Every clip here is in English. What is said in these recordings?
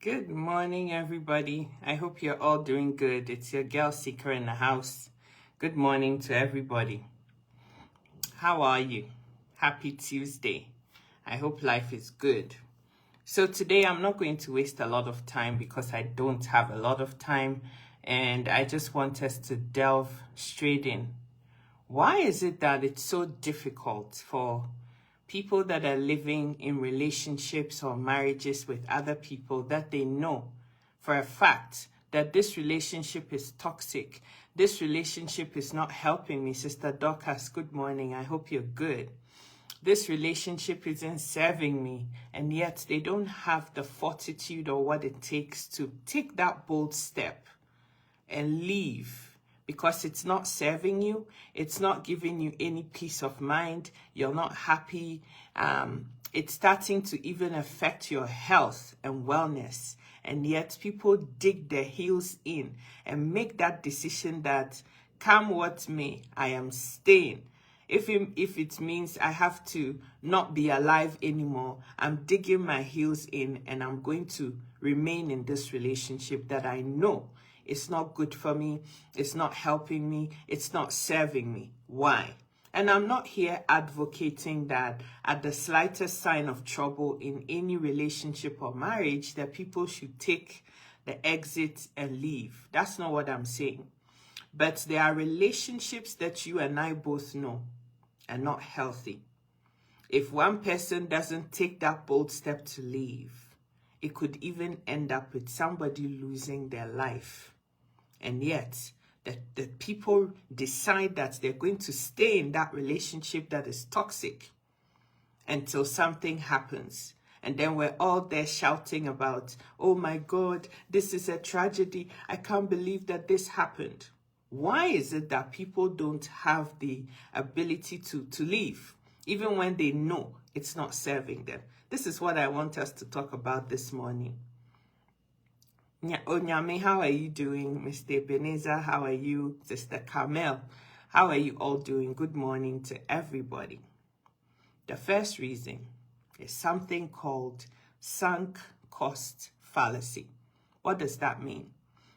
Good morning, everybody. I hope you're all doing good. It's your girl Seeker in the house. Good morning to everybody. How are you? Happy Tuesday. I hope life is good. So today I'm not going to waste a lot of time because I don't have a lot of time, and I just want us to delve straight in. Why is it that it's so difficult for people that are living in relationships or marriages with other people that they know for a fact that this relationship is toxic? This relationship is not helping me. Sister Dorcas, good morning. I hope you're good. This relationship isn't serving me, and yet they don't have the fortitude or what it takes to take that bold step and leave because it's not serving you, it's not giving you any peace of mind, you're not happy. It's starting to even affect your health and wellness, and yet people dig their heels in and make that decision that come what may, I am staying. If it means I have to not be alive anymore, I'm digging my heels in and I'm going to remain in this relationship that I know it's not good for me, it's not helping me, it's not serving me. Why? And I'm not here advocating that at the slightest sign of trouble in any relationship or marriage that people should take the exit and leave. That's not what I'm saying. But there are relationships that you and I both know are not healthy. If one person doesn't take that bold step to leave, it could even end up with somebody losing their life. And yet, the people decide that they're going to stay in that relationship that is toxic until something happens. And then we're all there shouting about, oh my God, this is a tragedy. I can't believe that this happened. Why is it that people don't have the ability to leave, even when they know it's not serving them? This is what I want us to talk about this morning. Onyame, how are you doing? Mr. Ebenezer, how are you? Sister Carmel, how are you all doing? Good morning to everybody. The first reason is something called sunk cost fallacy. What does that mean?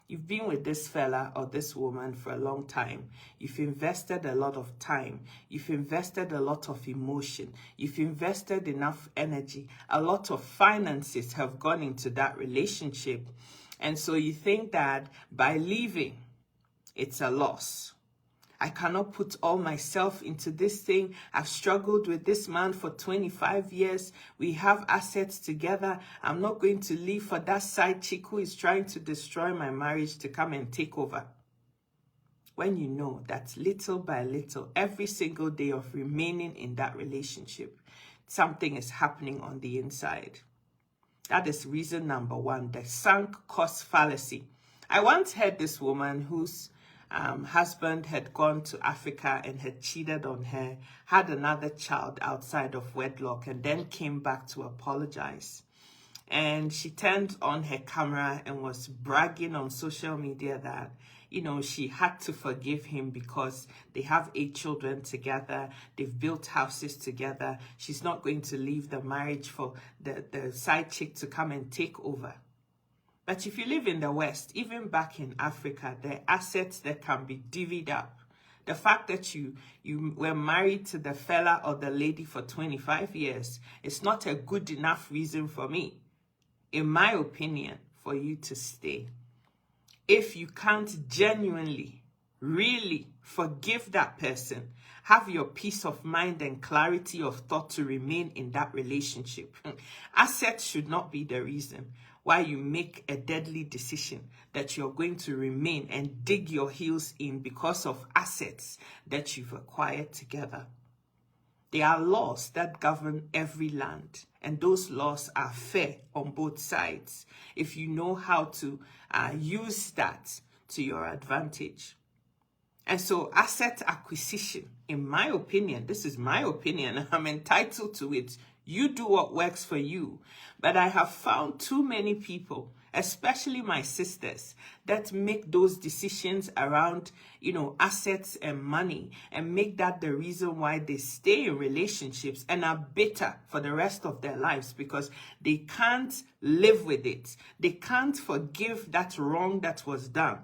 You've been with this fella or this woman for a long time. You've invested a lot of time. You've invested a lot of emotion. You've invested enough energy. A lot of finances have gone into that relationship. And so you think that by leaving, it's a loss. I cannot put all myself into this thing. I've struggled with this man for 25 years. We have assets together. I'm not going to leave for that side chick who is trying to destroy my marriage to come and take over. When you know that little by little, every single day of remaining in that relationship, something is happening on the inside. That is reason number one, the sunk cost fallacy. I once heard this woman whose husband had gone to Africa and had cheated on her, had another child outside of wedlock, and then came back to apologize. And she turned on her camera and was bragging on social media that, she had to forgive him because they have 8 children together. They've built houses together. She's not going to leave the marriage for the side chick to come and take over. But if you live in the West, even back in Africa, there are assets that can be divvied up. The fact that you were married to the fella or the lady for 25 years is not a good enough reason for me, in my opinion, for you to stay. If you can't genuinely, really forgive that person, have your peace of mind and clarity of thought to remain in that relationship, assets should not be the reason why you make a deadly decision that you're going to remain and dig your heels in because of assets that you've acquired together. There are laws that govern every land, and those laws are fair on both sides if you know how to use that to your advantage. And so asset acquisition, in my opinion, this is my opinion, I'm entitled to it. You do what works for you. But I have found too many people, especially my sisters, that make those decisions around, assets and money, and make that the reason why they stay in relationships and are bitter for the rest of their lives because they can't live with it. They can't forgive that wrong that was done.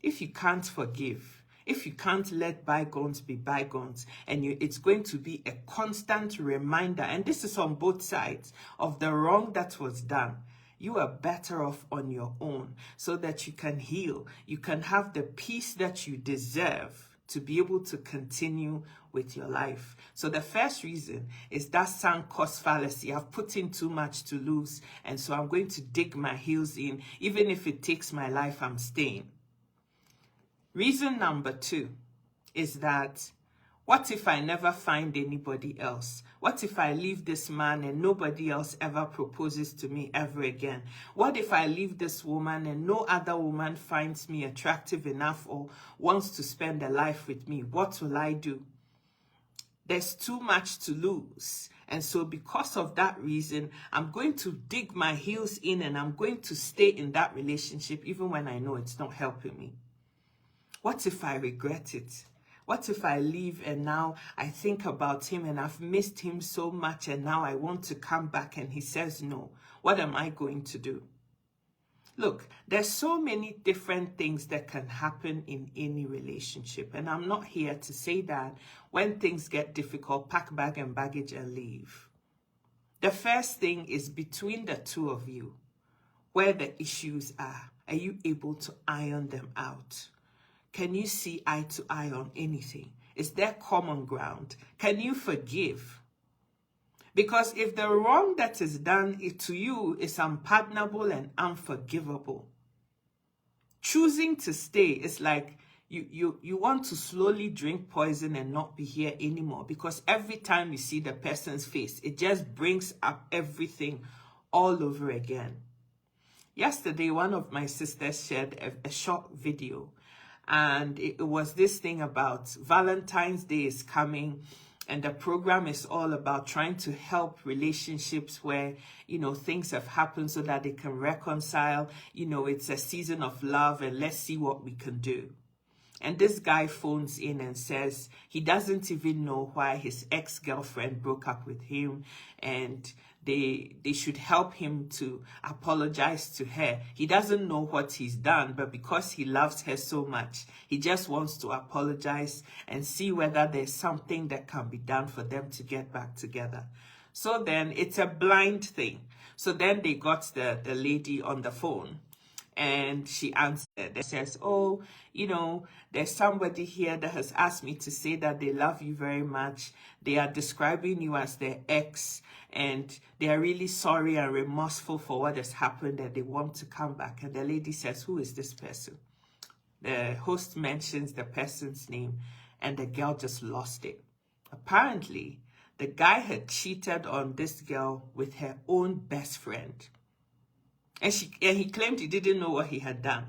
If you can't forgive, if you can't let bygones be bygones, and it's going to be a constant reminder, and this is on both sides, of the wrong that was done, you are better off on your own so that you can heal. You can have the peace that you deserve to be able to continue with your life. So the first reason is that sunk cost fallacy. I've put in too much to lose, and so I'm going to dig my heels in. Even if it takes my life, I'm staying. Reason number 2 is that, what if I never find anybody else? What if I leave this man and nobody else ever proposes to me ever again? What if I leave this woman and no other woman finds me attractive enough or wants to spend a life with me? What will I do? There's too much to lose. And so because of that reason, I'm going to dig my heels in and I'm going to stay in that relationship even when I know it's not helping me. What if I regret it? What if I leave and now I think about him and I've missed him so much and now I want to come back and he says no? What am I going to do? Look, there's so many different things that can happen in any relationship, and I'm not here to say that when things get difficult, pack bag and baggage and leave. The first thing is between the two of you, where the issues are. Are you able to iron them out? Can you see eye to eye on anything? Is there common ground? Can you forgive? Because if the wrong that is done to you is unpardonable and unforgivable, choosing to stay is like you want to slowly drink poison and not be here anymore, because every time you see the person's face, it just brings up everything all over again. Yesterday, one of my sisters shared a short video. And it was this thing about Valentine's Day is coming, and the program is all about trying to help relationships where, things have happened so that they can reconcile. It's a season of love and let's see what we can do. And this guy phones in and says he doesn't even know why his ex-girlfriend broke up with him, and they should help him to apologize to her. He doesn't know what he's done, but because he loves her so much, he just wants to apologize and see whether there's something that can be done for them to get back together. So then it's a blind thing. So then they got the lady on the phone. And she answered and says, oh, there's somebody here that has asked me to say that they love you very much. They are describing you as their ex, and they are really sorry and remorseful for what has happened, and they want to come back. And the lady says, who is this person? The host mentions the person's name, and the girl just lost it. Apparently, the guy had cheated on this girl with her own best friend. And he claimed he didn't know what he had done.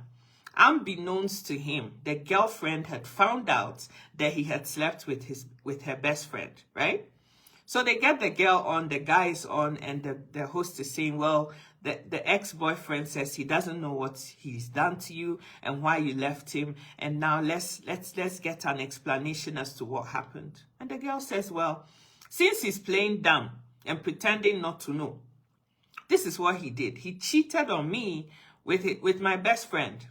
Unbeknownst to him, the girlfriend had found out that he had slept with her best friend, right? So they get the girl on, the guy is on, and the host is saying, well, the ex-boyfriend says he doesn't know what he's done to you and why you left him. And now let's get an explanation as to what happened. And the girl says, well, since he's playing dumb and pretending not to know, this is what he did. He cheated on me with my best friend.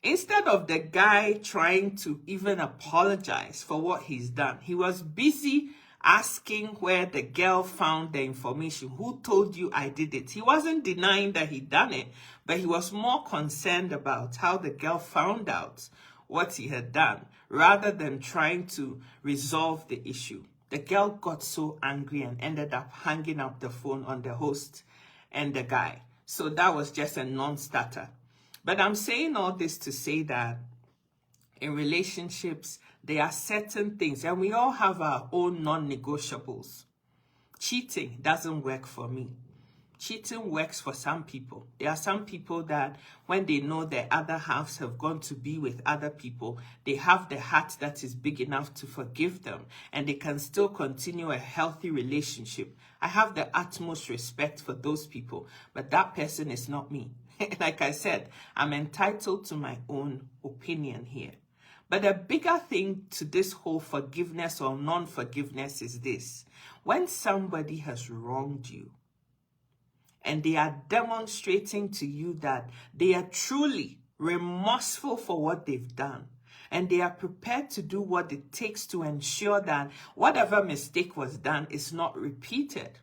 Instead of the guy trying to even apologize for what he's done, he was busy asking where the girl found the information. Who told you I did it? He wasn't denying that he'd done it, but he was more concerned about how the girl found out what he had done rather than trying to resolve the issue. The girl got so angry and ended up hanging up the phone on the host and the guy. So that was just a non-starter. But I'm saying all this to say that in relationships, there are certain things, and we all have our own non-negotiables. Cheating doesn't work for me. Cheating works for some people. There are some people that when they know their other halves have gone to be with other people, they have the heart that is big enough to forgive them and they can still continue a healthy relationship. I have the utmost respect for those people, but that person is not me. Like I said, I'm entitled to my own opinion here. But the bigger thing to this whole forgiveness or non-forgiveness is this. When somebody has wronged you, and they are demonstrating to you that they are truly remorseful for what they've done, and they are prepared to do what it takes to ensure that whatever mistake was done is not repeated,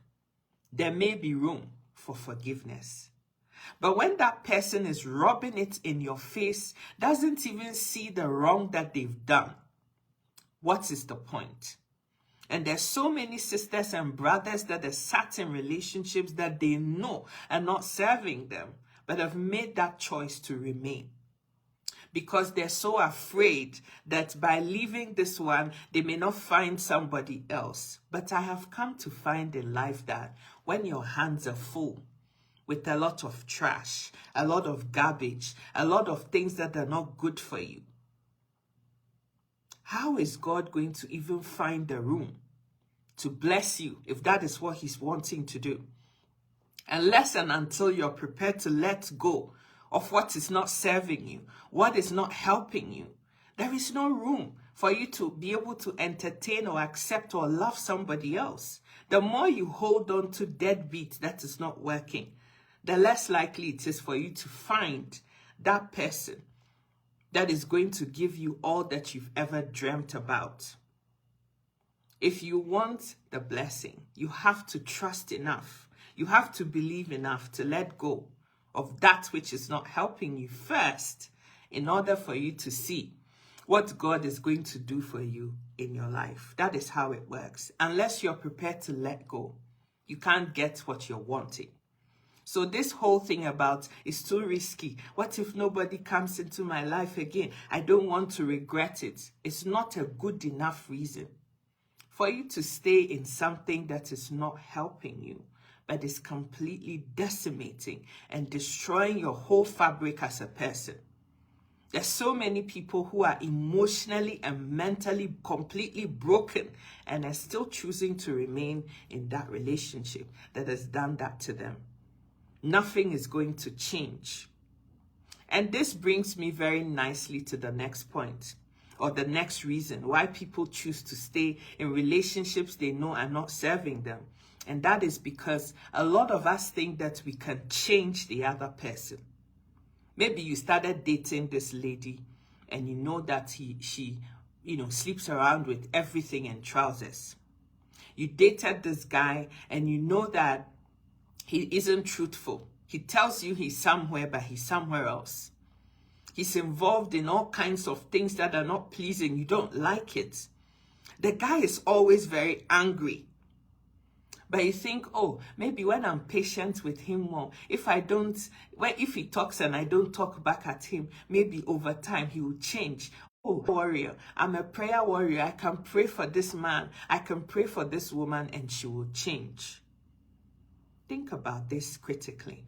there may be room for forgiveness. But when that person is rubbing it in your face, doesn't even see the wrong that they've done, what is the point? And there's so many sisters and brothers that are sat in relationships that they know are not serving them, but have made that choice to remain. Because they're so afraid that by leaving this one, they may not find somebody else. But I have come to find in life that when your hands are full with a lot of trash, a lot of garbage, a lot of things that are not good for you, how is God going to even find the room to bless you if that is what he's wanting to do? Unless and until you're prepared to let go of what is not serving you, what is not helping you, there is no room for you to be able to entertain or accept or love somebody else. The more you hold on to deadbeat that is not working, the less likely it is for you to find that person that is going to give you all that you've ever dreamt about. If you want the blessing, you have to trust enough. You have to believe enough to let go of that which is not helping you first in order for you to see what God is going to do for you in your life. That is how it works. Unless you're prepared to let go, you can't get what you're wanting. So this whole thing about it's too risky. What if nobody comes into my life again? I don't want to regret it. It's not a good enough reason for you to stay in something that is not helping you, but is completely decimating and destroying your whole fabric as a person. There's so many people who are emotionally and mentally completely broken and are still choosing to remain in that relationship that has done that to them. Nothing is going to change. And this brings me very nicely to the next point, or the next reason why people choose to stay in relationships they know are not serving them. And that is because a lot of us think that we can change the other person. Maybe you started dating this lady and you know that she sleeps around with everything in trousers. You dated this guy and you know that he isn't truthful. He tells you he's somewhere, but he's somewhere else. He's involved in all kinds of things that are not pleasing. You don't like it. The guy is always very angry. But you think, oh, maybe when I'm patient with him more, if he talks and I don't talk back at him, maybe over time he will change. Oh, warrior, I'm a prayer warrior. I can pray for this man. I can pray for this woman and she will change. Think about this critically.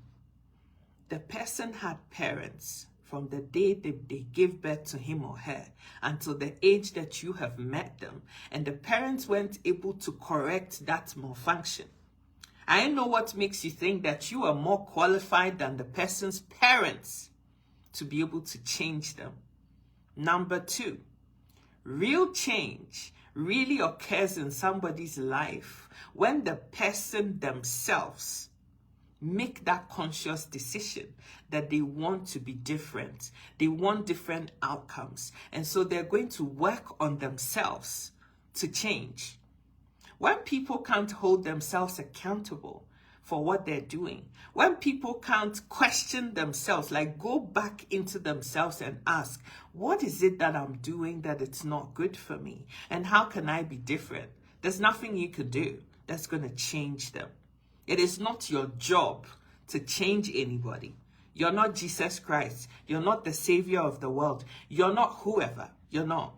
The person had parents from the day they gave birth to him or her until the age that you have met them, and the parents weren't able to correct that malfunction. I know what makes you think that you are more qualified than the person's parents to be able to change them. Number 2, real change really occurs in somebody's life when the person themselves make that conscious decision that they want to be different. They want different outcomes. And so they're going to work on themselves to change. When people can't hold themselves accountable for what they're doing, when people can't question themselves, like go back into themselves and ask, what is it that I'm doing that it's not good for me? And how can I be different? There's nothing you could do that's going to change them. It is not your job to change anybody. You're not Jesus Christ. You're not the savior of the world. You're not whoever. You're not.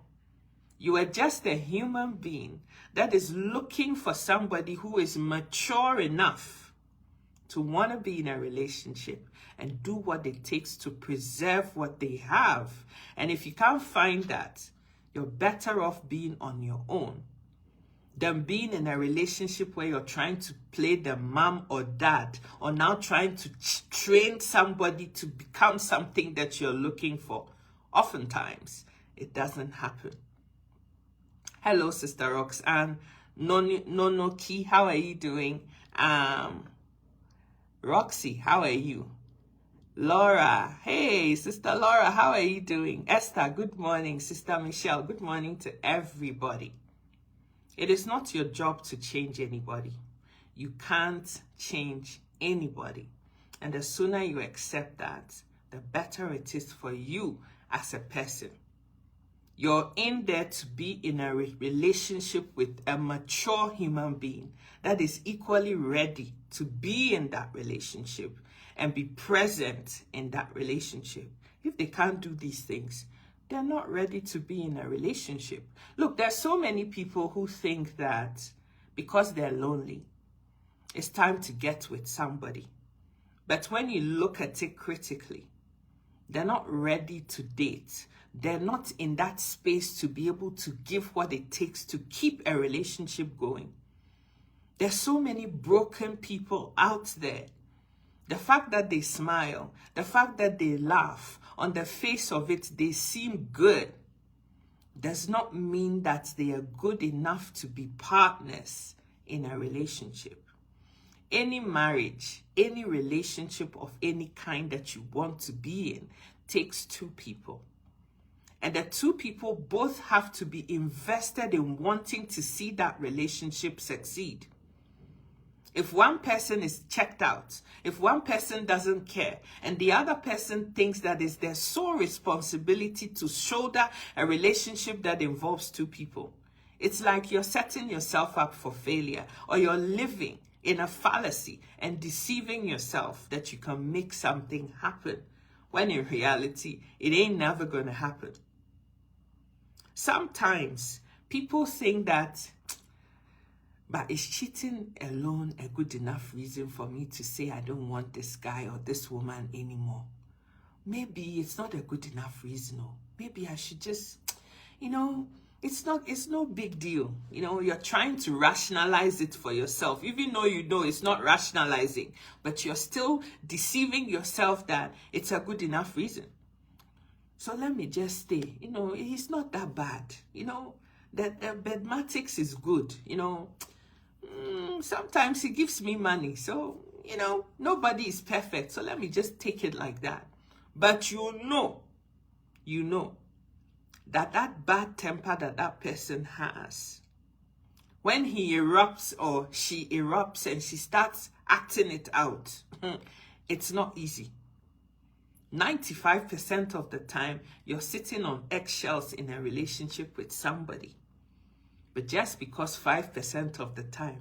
You are just a human being that is looking for somebody who is mature enough to want to be in a relationship and do what it takes to preserve what they have. And if you can't find that, you're better off being on your own than being in a relationship where you're trying to play the mom or dad, or now trying to train somebody to become something that you're looking for. Oftentimes, it doesn't happen. Hello, Sister Roxanne. Nonoki, how are you doing? Roxy, how are you? Laura, hey, Sister Laura, how are you doing? Esther, good morning. Sister Michelle, good morning to everybody. It is not your job to change anybody. You can't change anybody. And the sooner you accept that, the better it is for you as a person. You're in there to be in a relationship with a mature human being that is equally ready to be in that relationship and be present in that relationship. If they can't do these things, they're not ready to be in a relationship. Look, there's so many people who think that because they're lonely, it's time to get with somebody. But when you look at it critically, they're not ready to date. They're not in that space to be able to give what it takes to keep a relationship going. There's so many broken people out there. The fact that they smile, the fact that they laugh, on the face of it, they seem good, does not mean that they are good enough to be partners in a relationship. Any marriage, any relationship of any kind that you want to be in takes two people. And the two people both have to be invested in wanting to see that relationship succeed. If one person is checked out, if one person doesn't care, and the other person thinks that it's their sole responsibility to shoulder a relationship that involves two people, it's like you're setting yourself up for failure, or you're living in a fallacy and deceiving yourself that you can make something happen, when in reality, it ain't never going to happen. Sometimes people think that, but is cheating alone a good enough reason for me to say I don't want this guy or this woman anymore? Maybe it's not a good enough reason. Or maybe I should just, it's no big deal. You're trying to rationalize it for yourself, even though you know it's not rationalizing, but you're still deceiving yourself that it's a good enough reason. So let me just stay. He's not that bad. That bedmatics is good. Sometimes he gives me money. So, nobody is perfect. So let me just take it like that. But you know that bad temper that person has, when he erupts or she erupts and she starts acting it out, it's not easy. 95% of the time, you're sitting on eggshells in a relationship with somebody. But just because 5% of the time,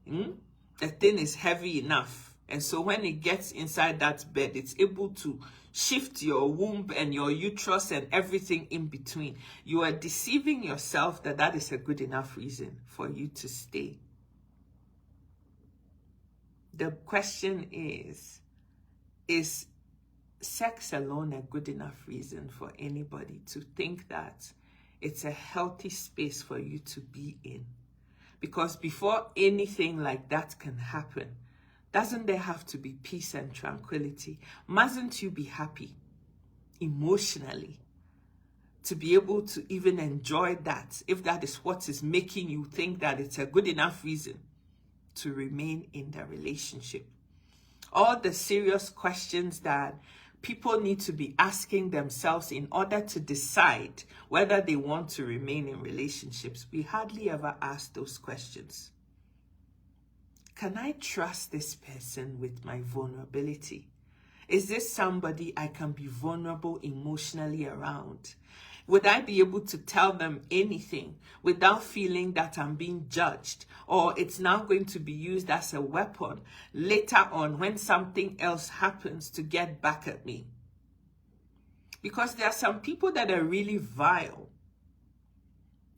the thing is heavy enough. And so when it gets inside that bed, it's able to shift your womb and your uterus and everything in between. You are deceiving yourself that is a good enough reason for you to stay. The question is sex alone a good enough reason for anybody to think that it's a healthy space for you to be in? Because before anything like that can happen, doesn't there have to be peace and tranquility? Mustn't you be happy emotionally to be able to even enjoy that, if that is what is making you think that it's a good enough reason to remain in the relationship? All the serious questions that people need to be asking themselves in order to decide whether they want to remain in relationships, we hardly ever ask those questions. Can I trust this person with my vulnerability? Is this somebody I can be vulnerable emotionally around? Would I be able to tell them anything without feeling that I'm being judged, or it's now going to be used as a weapon later on when something else happens to get back at me? Because there are some people that are really vile.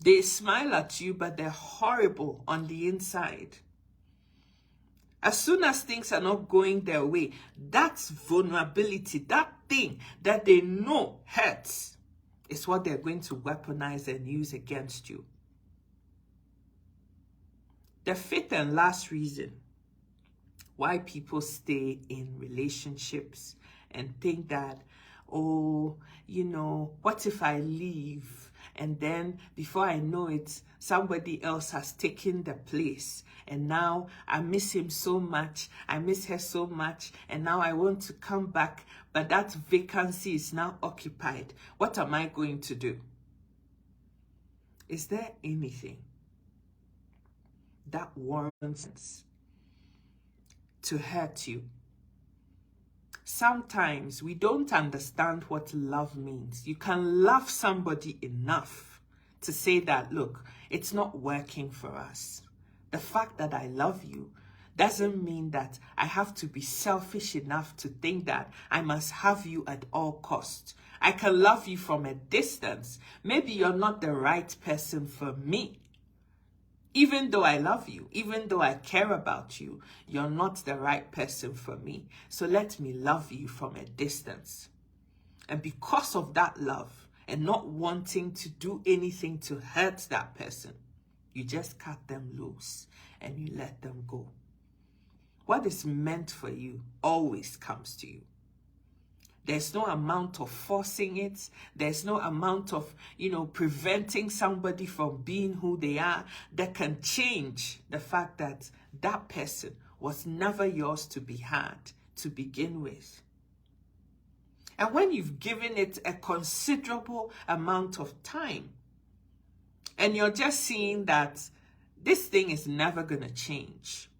They smile at you, but they're horrible on the inside. As soon as things are not going their way, that's vulnerability, that thing that they know hurts, is what they're going to weaponize and use against you. The fifth and last reason why people stay in relationships and think that, oh, you know, what if I leave? And then before I know it, somebody else has taken the place. And now I miss him so much. I miss her so much. And now I want to come back. But that vacancy is now occupied. What am I going to do? Is there anything that warrants to hurt you? Sometimes we don't understand what love means. You can love somebody enough to say that, look, it's not working for us. The fact that I love you doesn't mean that I have to be selfish enough to think that I must have you at all costs. I can love you from a distance. Maybe you're not the right person for me. Even though I love you, even though I care about you, you're not the right person for me. So let me love you from a distance. And because of that love and not wanting to do anything to hurt that person, you just cut them loose and you let them go. What is meant for you always comes to you. There's no amount of forcing it. There's no amount of, preventing somebody from being who they are that can change the fact that that person was never yours to be had to begin with. And when you've given it a considerable amount of time and you're just seeing that this thing is never going to change,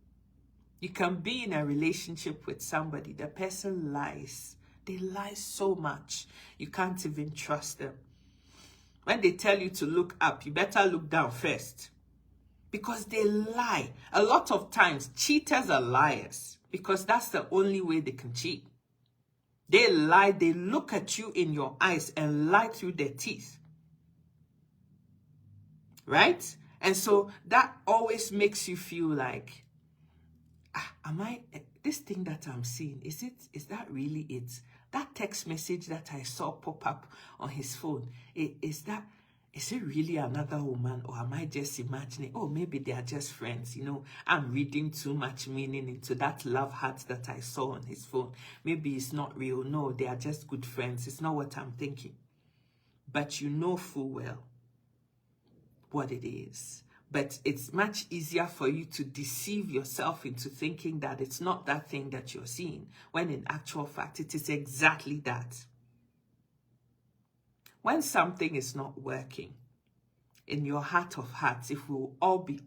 you can be in a relationship with somebody, the person lies. They lie so much, you can't even trust them. When they tell you to look up, you better look down first. Because they lie. A lot of times, cheaters are liars. Because that's the only way they can cheat. They lie, they look at you in your eyes and lie through their teeth. Right? And so that always makes you feel like, this thing that I'm seeing, is that really it? That text message that I saw pop up on his phone, is it really another woman, or am I just imagining, oh, maybe they are just friends, I'm reading too much meaning into that love heart that I saw on his phone. Maybe it's not real. No, they are just good friends. It's not what I'm thinking. But you know full well what it is. But it's much easier for you to deceive yourself into thinking that it's not that thing that you're seeing, when in actual fact, it is exactly that. When something is not working, in your heart of hearts, if we'll all be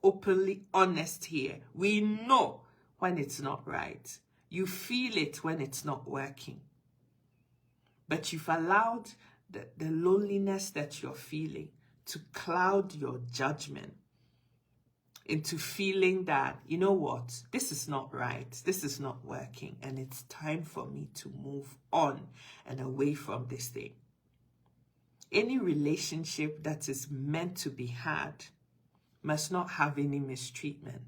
openly honest here, we know when it's not right. You feel it when it's not working. But you've allowed the loneliness that you're feeling to cloud your judgment into feeling that, you know what, this is not right, this is not working, and it's time for me to move on and away from this thing. Any relationship that is meant to be had must not have any mistreatment,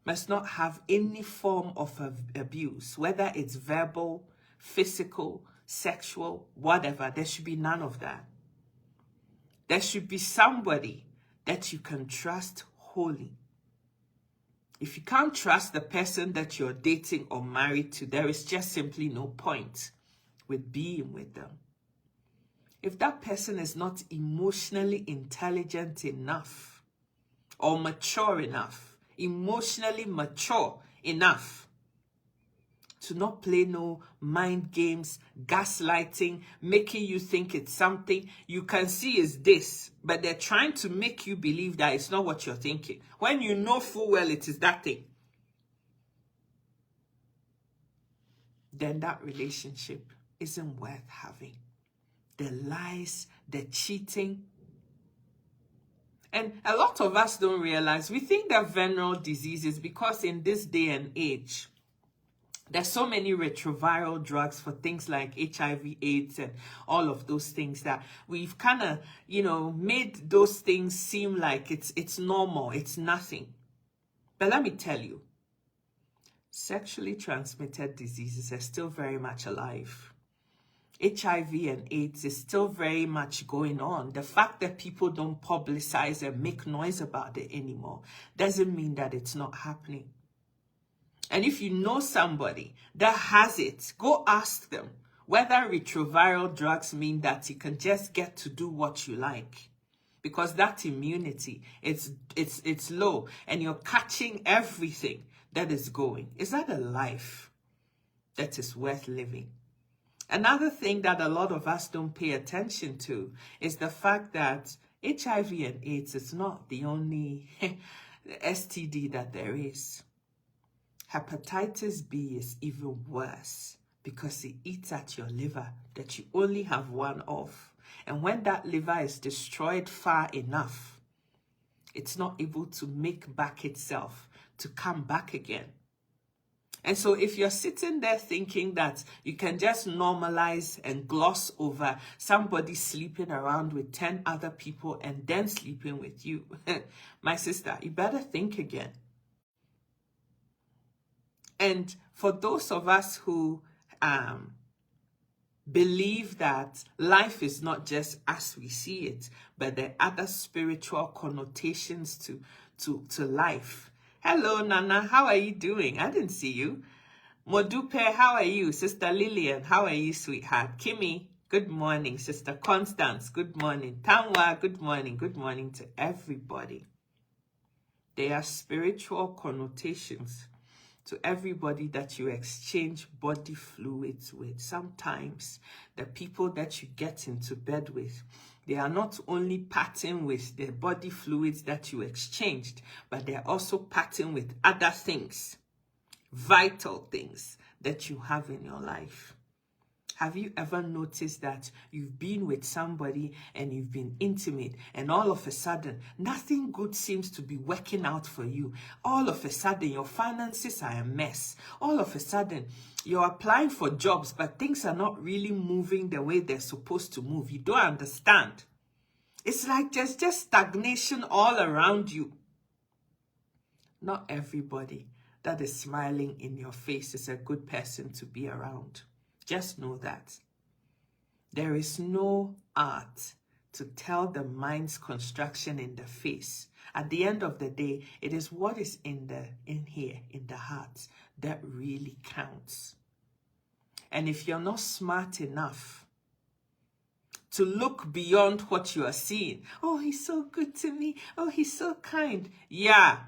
must not have any form of abuse, whether it's verbal, physical, sexual, whatever. There should be none of that. There should be somebody that you can trust wholly. If you can't trust the person that you're dating or married to, there is just simply no point with being with them. If that person is not emotionally intelligent enough or mature enough, emotionally mature enough to not play no mind games, gaslighting, making you think it's something you can see is this, but they're trying to make you believe that it's not what you're thinking, when you know full well it is that thing, then that relationship isn't worth having. The lies, the cheating. And a lot of us don't realize, we think that venereal diseases, because in this day and age, there's so many retroviral drugs for things like HIV, AIDS, and all of those things, that we've kind of, made those things seem like it's normal, it's nothing. But let me tell you, sexually transmitted diseases are still very much alive. HIV and AIDS is still very much going on. The fact that people don't publicize and make noise about it anymore doesn't mean that it's not happening. And if you know somebody that has it, go ask them whether retroviral drugs mean that you can just get to do what you like. Because that immunity, it's low, and you're catching everything that is going. Is that a life that is worth living? Another thing that a lot of us don't pay attention to is the fact that HIV and AIDS is not the only STD that there is. Hepatitis B is even worse because it eats at your liver that you only have one of. And when that liver is destroyed far enough, it's not able to make back itself to come back again. And so if you're sitting there thinking that you can just normalize and gloss over somebody sleeping around with 10 other people and then sleeping with you, my sister, you better think again. And for those of us who believe that life is not just as we see it, but there are other spiritual connotations to life. Hello, Nana. How are you doing? I didn't see you. Modupe, how are you? Sister Lillian, how are you, sweetheart? Kimmy, good morning. Sister Constance, good morning. Tanwa, good morning. Good morning to everybody. There are spiritual connotations to everybody that you exchange body fluids with. Sometimes the people that you get into bed with, they are not only parting with the body fluids that you exchanged, but they're also parting with other things, vital things that you have in your life. Have you ever noticed that you've been with somebody and you've been intimate, and all of a sudden, nothing good seems to be working out for you? All of a sudden, your finances are a mess. All of a sudden, you're applying for jobs, but things are not really moving the way they're supposed to move. You don't understand. It's like there's just stagnation all around you. Not everybody that is smiling in your face is a good person to be around. Just know that. There is no art to tell the mind's construction in the face. At the end of the day, it is what is in here, in the heart, that really counts. And if you're not smart enough to look beyond what you are seeing, oh, he's so good to me, oh, he's so kind. Yeah,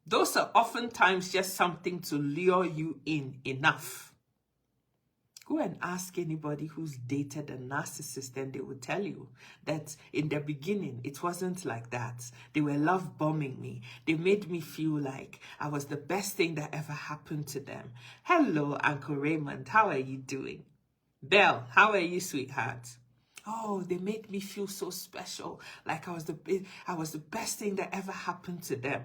those are oftentimes just something to lure you in enough. Go and ask anybody who's dated a narcissist, and they will tell you that in the beginning, it wasn't like that. They were love bombing me. They made me feel like I was the best thing that ever happened to them. Hello, Uncle Raymond. How are you doing? Belle, how are you, sweetheart? Oh, they made me feel so special, like I was the best thing that ever happened to them.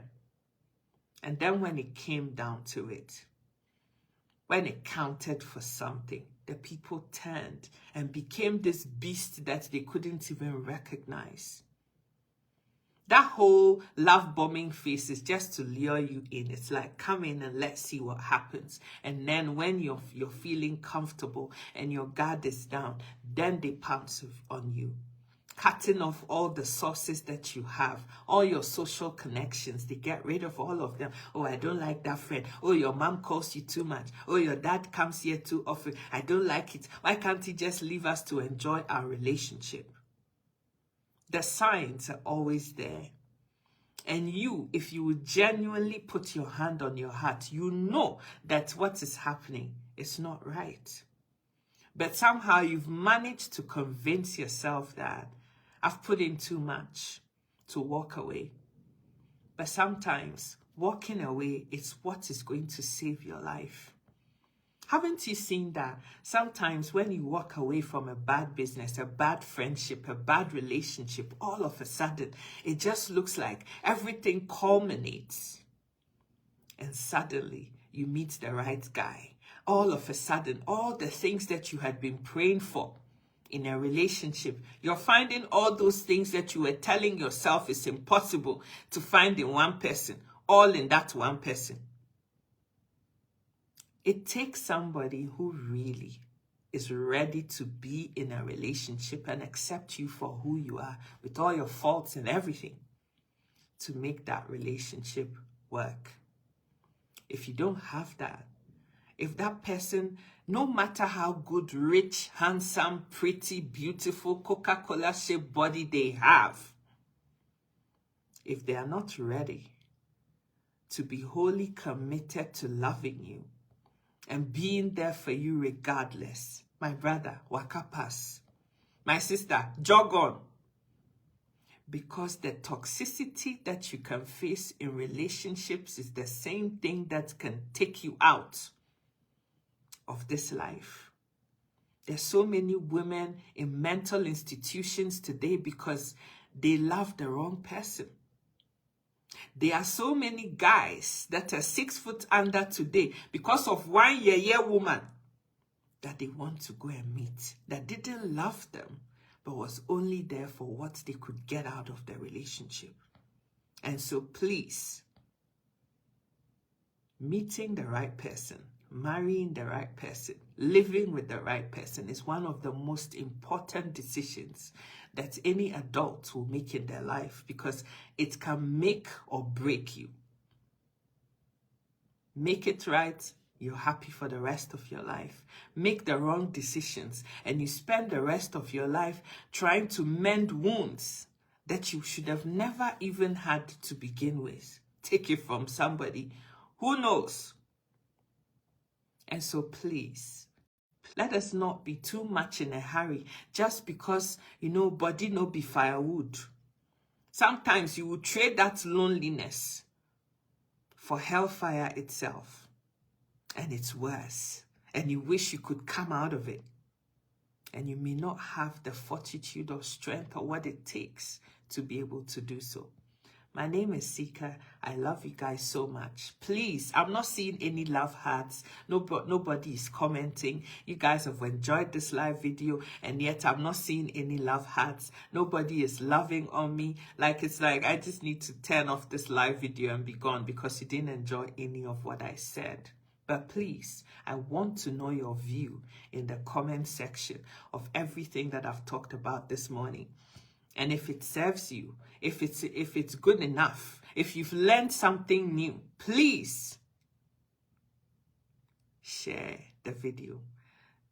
And then when it came down to it, when it counted for something, the people turned and became this beast that they couldn't even recognize. That whole love bombing phase is just to lure you in. It's like, come in and let's see what happens. And then when you're feeling comfortable and your guard is down, then they pounce on you. Cutting off all the sources that you have, all your social connections. They get rid of all of them. Oh, I don't like that friend. Oh, your mom calls you too much. Oh, your dad comes here too often. I don't like it. Why can't he just leave us to enjoy our relationship? The signs are always there. And you, if you would genuinely put your hand on your heart, you know that what is happening is not right. But somehow you've managed to convince yourself that I've put in too much to walk away. But sometimes walking away is what is going to save your life. Haven't you seen that sometimes when you walk away from a bad business, a bad friendship, a bad relationship, all of a sudden, it just looks like everything culminates. And suddenly, you meet the right guy. All of a sudden, all the things that you had been praying for in a relationship, you're finding all those things that you were telling yourself is impossible to find in one person, all in that one person. It takes somebody who really is ready to be in a relationship and accept you for who you are with all your faults and everything to make that relationship work. If you don't have that, if that person, no matter how good, rich, handsome, pretty, beautiful, Coca-Cola shaped body they have, if they are not ready to be wholly committed to loving you and being there for you regardless, my brother, waka pass. My sister, jog on. Because the toxicity that you can face in relationships is the same thing that can take you out of this life. There's so many women in mental institutions today because they love the wrong person. There are so many guys that are 6 foot under today because of one year woman that they want to go and meet, that didn't love them, but was only there for what they could get out of the relationship. And so please, meeting the right person, marrying the right person, living with the right person is one of the most important decisions that any adult will make in their life, because it can make or break you. Make it right, you're happy for the rest of your life. Make the wrong decisions, and you spend the rest of your life trying to mend wounds that you should have never even had to begin with. Take it from somebody who knows. And so please, let us not be too much in a hurry just because, body no be firewood. Sometimes you will trade that loneliness for hellfire itself. And it's worse. And you wish you could come out of it. And you may not have the fortitude or strength or what it takes to be able to do so. My name is Sika. I love you guys so much. Please, I'm not seeing any love hearts. Nobody is commenting. You guys have enjoyed this live video, and yet I'm not seeing any love hearts. Nobody is loving on me. It's like I just need to turn off this live video and be gone because you didn't enjoy any of what I said. But please, I want to know your view in the comment section of everything that I've talked about this morning. And if it serves you, if it's good enough, if you've learned something new, please share the video.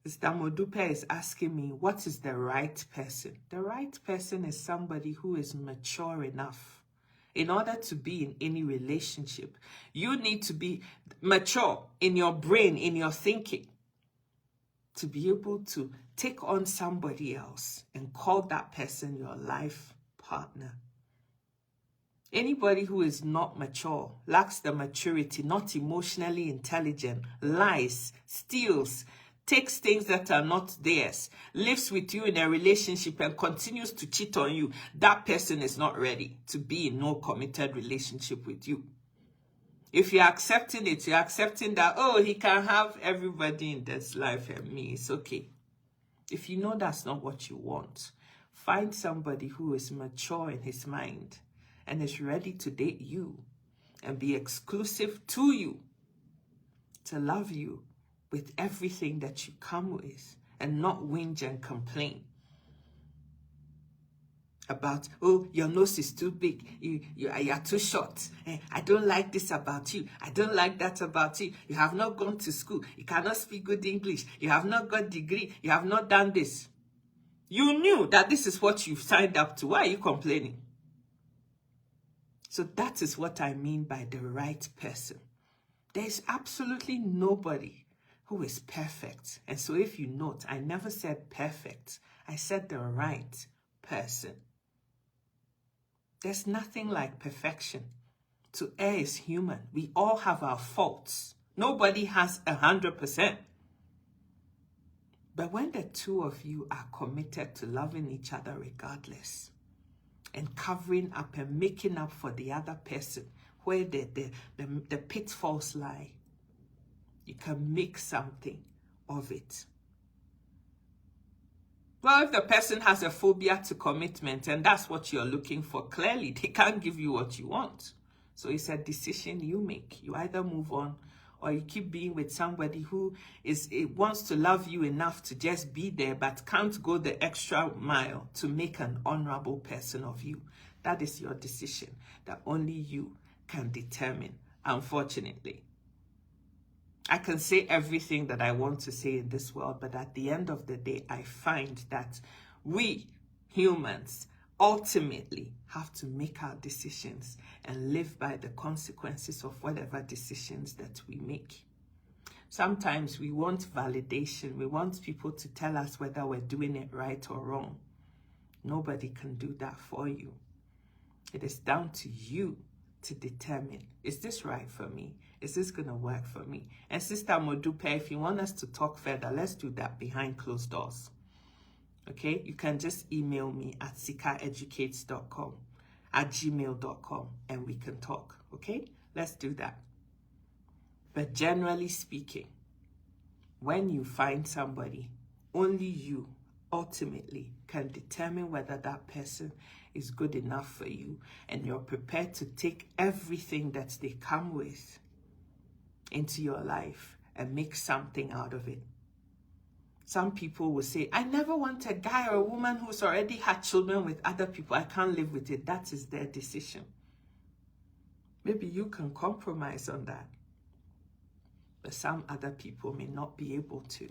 Mr. Modupe is asking me, what is the right person? The right person is somebody who is mature enough. In order to be in any relationship, you need to be mature in your brain, in your thinking, to be able to take on somebody else and call that person your life partner. Anybody who is not mature, lacks the maturity, not emotionally intelligent, lies, steals, takes things that are not theirs, lives with you in a relationship and continues to cheat on you, that person is not ready to be in no committed relationship with you. If you're accepting it, you're accepting that, he can have everybody in this life and me, it's okay. If you know that's not what you want, find somebody who is mature in his mind and is ready to date you and be exclusive to you, to love you with everything that you come with, and not whinge and complain about, your nose is too big, you're too short, I don't like this about you, I don't like that about you, you have not gone to school, you cannot speak good English, you have not got a degree, you have not done this. You knew that this is what you've signed up to. Why are you complaining? So that is what I mean by the right person. There is absolutely nobody who is perfect. And so if you note, I never said perfect. I said the right person. There's nothing like perfection. To err is human. We all have our faults. Nobody has 100%. But when the two of you are committed to loving each other regardless, and covering up and making up for the other person where the pitfalls lie, you can make something of it. Well, if the person has a phobia to commitment and that's what you're looking for, clearly they can't give you what you want. So it's a decision you make. You either move on or you keep being with somebody who wants to love you enough to just be there, but can't go the extra mile to make an honorable person of you. That is your decision that only you can determine, unfortunately. I can say everything that I want to say in this world, but at the end of the day, I find that we humans ultimately have to make our decisions and live by the consequences of whatever decisions that we make. Sometimes we want validation. We want people to tell us whether we're doing it right or wrong. Nobody can do that for you. It is down to you to determine, is this right for me? Is this going to work for me? And Sister Modupe, if you want us to talk further, let's do that behind closed doors. Okay? You can just email me at sikaeducates.com, at gmail.com, and we can talk. Okay? Let's do that. But generally speaking, when you find somebody, only you ultimately can determine whether that person is good enough for you, and you're prepared to take everything that they come with into your life and make something out of it. Some people will say, I never want a guy or a woman who's already had children with other people. I can't live with it. That is their decision. Maybe you can compromise on that, but some other people may not be able to.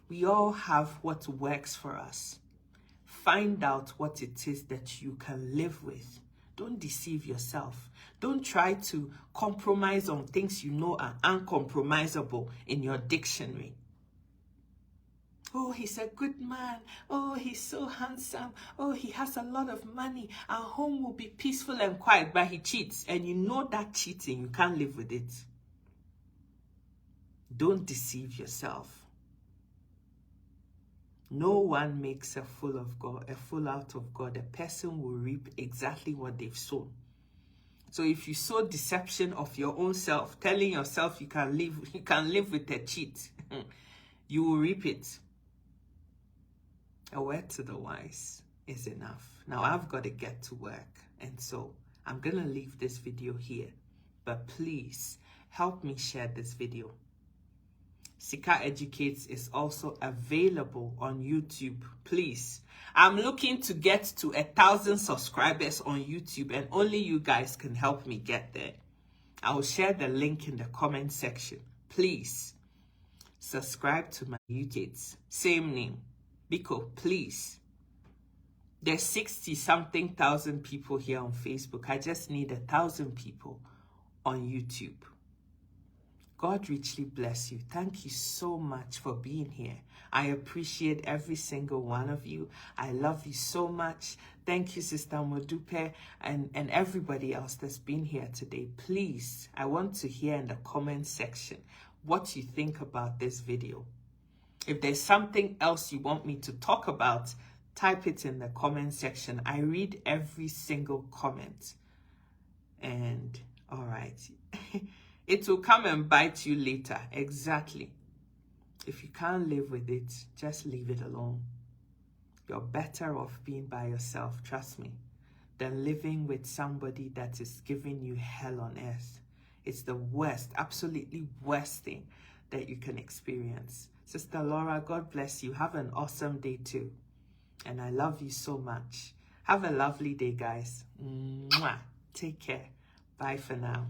We all have what works for us. Find out what it is that you can live with. Don't deceive yourself. Don't try to compromise on things you know are uncompromisable in your dictionary. Oh, he's a good man. Oh, he's so handsome. Oh, he has a lot of money. Our home will be peaceful and quiet, but he cheats. And you know that cheating, you can't live with it. Don't deceive yourself. No one makes a fool of God, a fool out of God. A person will reap exactly what they've sown. So if you sow deception of your own self, telling yourself you can live with a cheat, you will reap it. A word to the wise is enough. Now I've got to get to work, and so I'm going to leave this video here. But please help me share this video. Sika Educates is also available on YouTube. Please, I'm looking to get to 1,000 subscribers on YouTube, and only you guys can help me get there. I will share the link in the comment section. Please subscribe to my YouTube. Same name. Biko, please. There's 60-something thousand people here on Facebook. I just need 1,000 people on YouTube. God richly bless you. Thank you so much for being here. I appreciate every single one of you. I love you so much. Thank you, Sister Modupe, and everybody else that's been here today. Please, I want to hear in the comment section what you think about this video. If there's something else you want me to talk about, type it in the comment section. I read every single comment. And all right. It will come and bite you later. Exactly. If you can't live with it, just leave it alone. You're better off being by yourself, trust me, than living with somebody that is giving you hell on earth. It's the worst, absolutely worst thing that you can experience. Sister Laura, God bless you. Have an awesome day too. And I love you so much. Have a lovely day, guys. Mwah. Take care. Bye for now.